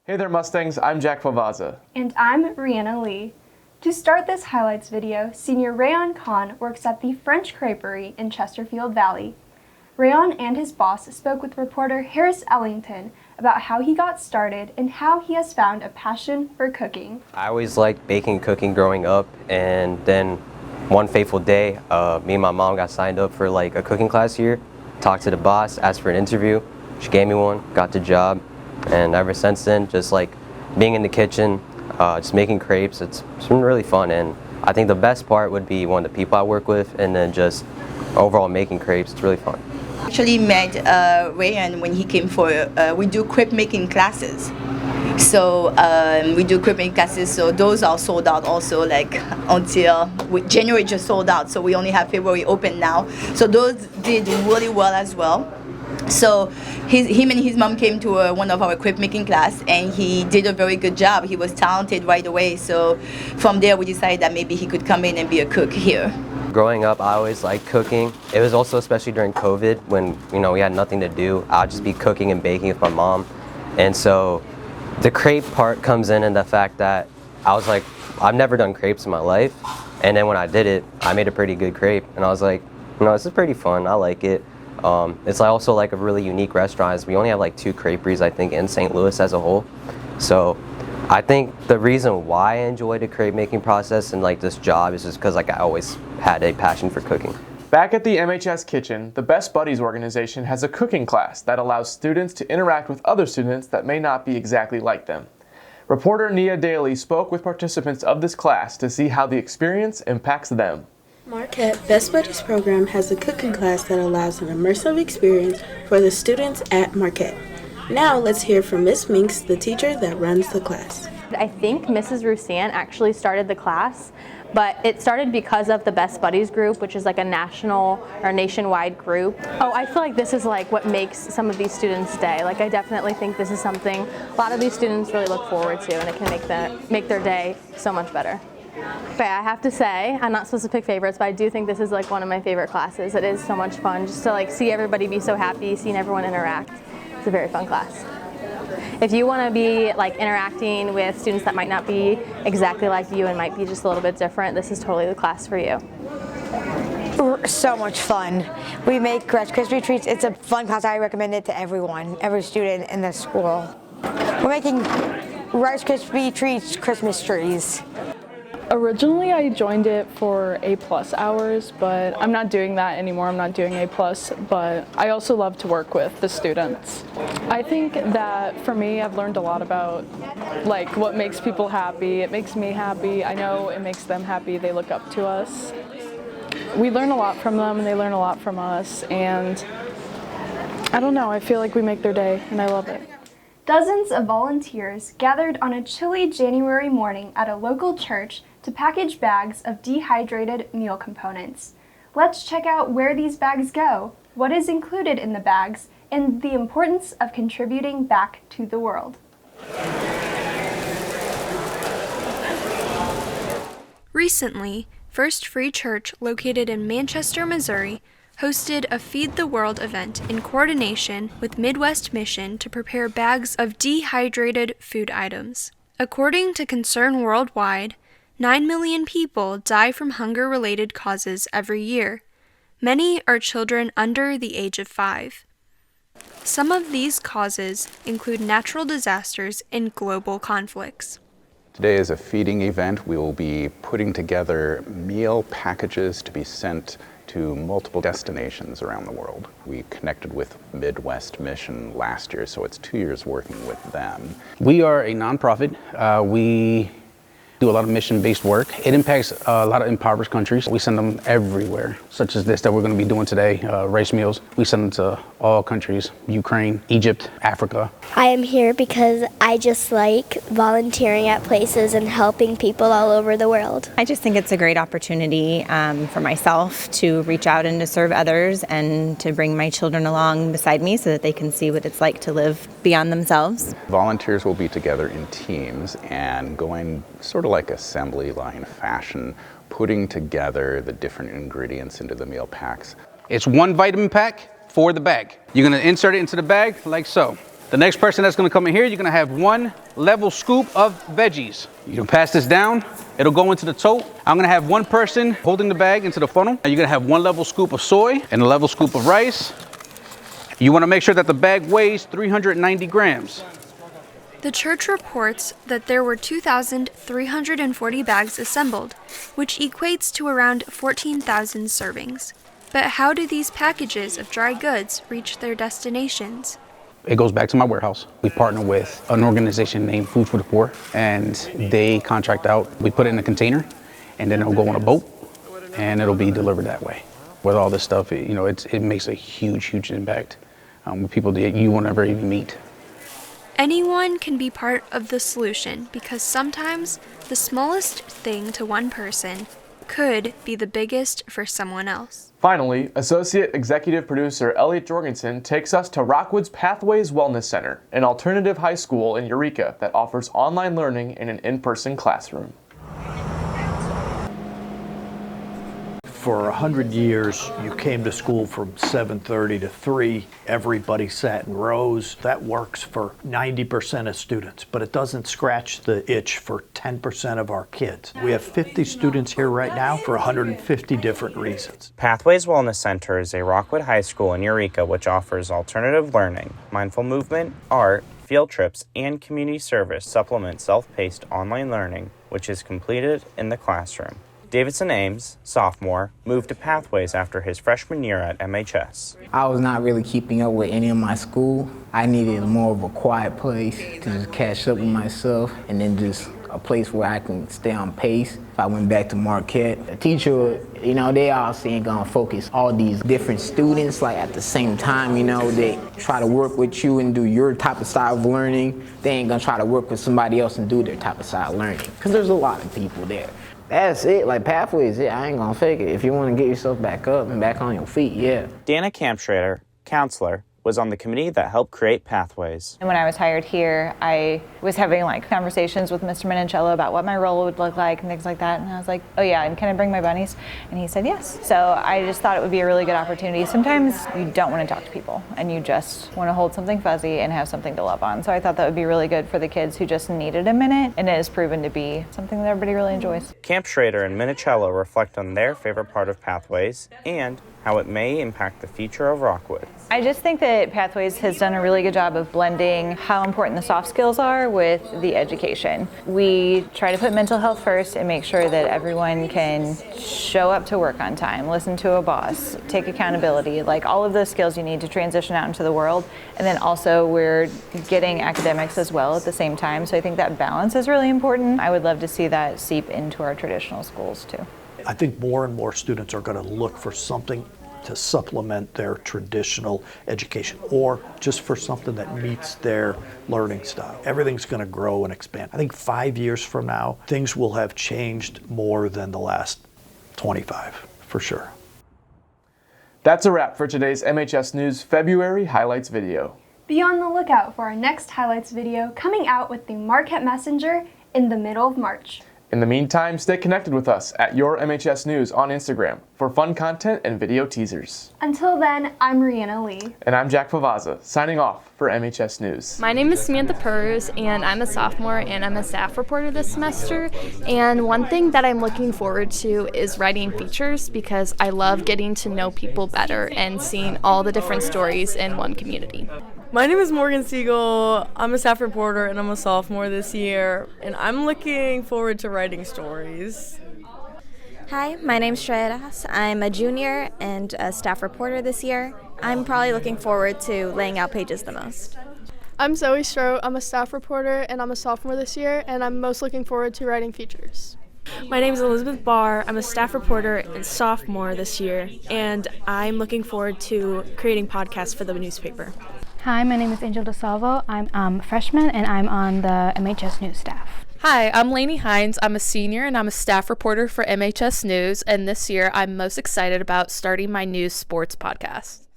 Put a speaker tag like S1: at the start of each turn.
S1: Hey there Mustangs, I'm Jack Favazza.
S2: And I'm Rhianna Lee. To start this highlights video, senior Rayon Khan works at the French Creperie in Chesterfield Valley. Rayon and his boss spoke with reporter Harris Ellington about how he got started and how he has found a passion for cooking.
S3: I always liked baking and cooking growing up, and then one fateful day, me and my mom got signed up for like a cooking class here, talked to the boss, asked for an interview, she gave me one, got the job, and ever since then, just like being in the kitchen, just making crepes, it's been really fun. And I think the best part would be one of the people I work with, and then just overall making crepes. It's really fun.
S4: Actually met Rayon when he came for, we do crepe making classes. So we do crepe making classes, so those are sold out also, like until January just sold out, so we only have February open now. So those did really well as well. So him and his mom came to one of our crepe making class, and he did a very good job. He was talented right away, so from there we decided that maybe he could come in and be a cook here.
S3: Growing up, I always liked cooking. It was also especially during COVID when we had nothing to do. I'd just be cooking and baking with my mom. And so the crepe part comes in the fact that I was like, I've never done crepes in my life. And then when I did it, I made a pretty good crepe. And I was like, this is pretty fun. I like it. It's also like a really unique restaurant. We only have like 2 creperies, I think, in St. Louis as a whole. So I think the reason why I enjoy the crepe making process and like this job is just because like I always had a passion for cooking.
S1: Back at the MHS kitchen, the Best Buddies organization has a cooking class that allows students to interact with other students that may not be exactly like them. Reporter Dailey spoke with participants of this class to see how the experience impacts them.
S5: Marquette Best Buddies program has a cooking class that allows an immersive experience for the students at Marquette. Now let's hear from Miss Minks, the teacher that runs the class.
S6: I think Mrs. Roussan actually started the class, but it started because of the Best Buddies group, which is like a national or nationwide group. Oh, I feel like this is like what makes some of these students' day. Like I definitely think this is something a lot of these students really look forward to, and it can make their day so much better. But I have to say, I'm not supposed to pick favorites, but I do think this is like one of my favorite classes. It is so much fun just to like see everybody be so happy, seeing everyone interact. It's a very fun class. If you want to be like interacting with students that might not be exactly like you and might be just a little bit different, this is totally the class for you.
S7: So much fun. We make Rice Krispie treats. It's a fun class. I recommend it to everyone, every student in the school. We're making Rice Krispie treats Christmas trees.
S8: Originally I joined it for A+ hours, but I'm not doing that anymore. I'm not doing A+, but I also love to work with the students. I think that for me, I've learned a lot about like what makes people happy. It makes me happy. I know it makes them happy. They look up to us. We learn a lot from them and they learn a lot from us, and I don't know, I feel like we make their day and I love it.
S2: Dozens of volunteers gathered on a chilly January morning at a local church to package bags of dehydrated meal components. Let's check out where these bags go, what is included in the bags, and the importance of contributing back to the world.
S9: Recently, First Free Church, located in Manchester, Missouri, hosted a Feed the World event in coordination with Midwest Mission to prepare bags of dehydrated food items. According to Concern Worldwide, 9 million people die from hunger-related causes every year. Many are children under the age of 5. Some of these causes include natural disasters and global conflicts.
S10: Today is a feeding event. We will be putting together meal packages to be sent to multiple destinations around the world. We connected with Midwest Mission last year, so it's 2 years working with them.
S11: We are a nonprofit. We do a lot of mission-based work. It impacts a lot of impoverished countries. We send them everywhere, such as this that we're going to be doing today, rice meals. We send them to all countries, Ukraine, Egypt, Africa.
S12: I am here because I just like volunteering at places and helping people all over the world.
S13: I just think it's a great opportunity for myself to reach out and to serve others and to bring my children along beside me so that they can see what it's like to live beyond themselves.
S10: Volunteers will be together in teams and going sort of like assembly line fashion, putting together the different ingredients into the meal packs.
S11: It's one vitamin pack for the bag. You're going to insert it into the bag like so. The next person that's gonna come in here, you're gonna have 1 level scoop of veggies. You can pass this down, it'll go into the tote. I'm gonna have 1 person holding the bag into the funnel. And you're gonna have 1 level scoop of soy and a level scoop of rice. You wanna make sure that the bag weighs 390 grams.
S9: The church reports that there were 2,340 bags assembled, which equates to around 14,000 servings. But how do these packages of dry goods reach their destinations?
S11: It goes back to my warehouse. We partner with an organization named Food for the Poor, and they contract out. We put it in a container, and then it'll go on a boat, and it'll be delivered that way. With all this stuff, it makes a huge impact with people that you will never even meet.
S9: Anyone can be part of the solution because sometimes the smallest thing to one person could be the biggest for someone else.
S1: Finally, Associate Executive Producer Elliott Jorgensen takes us to Rockwood's Pathways Wellness Center, an alternative high school in Eureka that offers online learning in an in-person classroom.
S14: For 100 years, you came to school from 7:30 to 3. Everybody sat in rows. That works for 90% of students, but it doesn't scratch the itch for 10% of our kids. We have 50 students here right now for 150 different reasons.
S15: Pathways Wellness Center is a Rockwood high school in Eureka which offers alternative learning, mindful movement, art, field trips, and community service supplement self-paced online learning, which is completed in the classroom. Davidson Ames, sophomore, moved to Pathways after his freshman year at MHS.
S16: I was not really keeping up with any of my school. I needed more of a quiet place to just catch up with myself and then just a place where I can stay on pace. If I went back to Marquette, the teacher, they all saying gonna focus all these different students like at the same time, they try to work with you and do your type of style of learning. They ain't gonna try to work with somebody else and do their type of style of learning because there's a lot of people there. That's it, like Pathways, I ain't gonna fake it. If you wanna get yourself back up and back on your feet, yeah.
S15: Dana Campschrader, counselor, was on the committee that helped create Pathways.
S13: And when I was hired here, I was having conversations with Mr. Minicello about what my role would look like and things like that. And I was like, oh yeah, and can I bring my bunnies? And he said yes. So I just thought it would be a really good opportunity. Sometimes you don't want to talk to people and you just want to hold something fuzzy and have something to love on. So I thought that would be really good for the kids who just needed a minute, and it has proven to be something that everybody really enjoys.
S15: Campschrader and Minicello reflect on their favorite part of Pathways and how it may impact the future of Rockwood.
S13: I just think that Pathways has done a really good job of blending how important the soft skills are with the education. We try to put mental health first and make sure that everyone can show up to work on time, listen to a boss, take accountability, all of those skills you need to transition out into the world. And then also we're getting academics as well at the same time. So I think that balance is really important. I would love to see that seep into our traditional schools too.
S14: I think more and more students are going to look for something to supplement their traditional education or just for something that meets their learning style. Everything's going to grow and expand. I think 5 years from now, things will have changed more than the last 25, for sure.
S1: That's a wrap for today's MHS News February Highlights video.
S2: Be on the lookout for our next Highlights video coming out with the Marquette Messenger in the middle of March.
S1: In the meantime, stay connected with us at Your MHS News on Instagram for fun content and video teasers.
S2: Until then, I'm Rhianna Lee.
S1: And I'm Jack Favazza, signing off for MHS News.
S17: My name is Samantha Purrs, and I'm a sophomore, and I'm a staff reporter this semester. And one thing that I'm looking forward to is writing features because I love getting to know people better and seeing all the different stories in one community.
S18: My name is Morgan Siegel. I'm a staff reporter and I'm a sophomore this year, and I'm looking forward to writing stories.
S19: Hi, my name's Shreya. I'm a junior and a staff reporter this year. I'm probably looking forward to laying out pages the most.
S20: I'm Zoe Stroh. I'm a staff reporter and I'm a sophomore this year, and I'm most looking forward to writing features.
S21: My name is Elizabeth Barr. I'm a staff reporter and sophomore this year, and I'm looking forward to creating podcasts for the newspaper.
S22: Hi, my name is Angel DeSalvo. I'm a freshman and I'm on the MHS News staff.
S23: Hi, I'm Lainey Hines. I'm a senior and I'm a staff reporter for MHS News, and this year I'm most excited about starting my news sports podcast.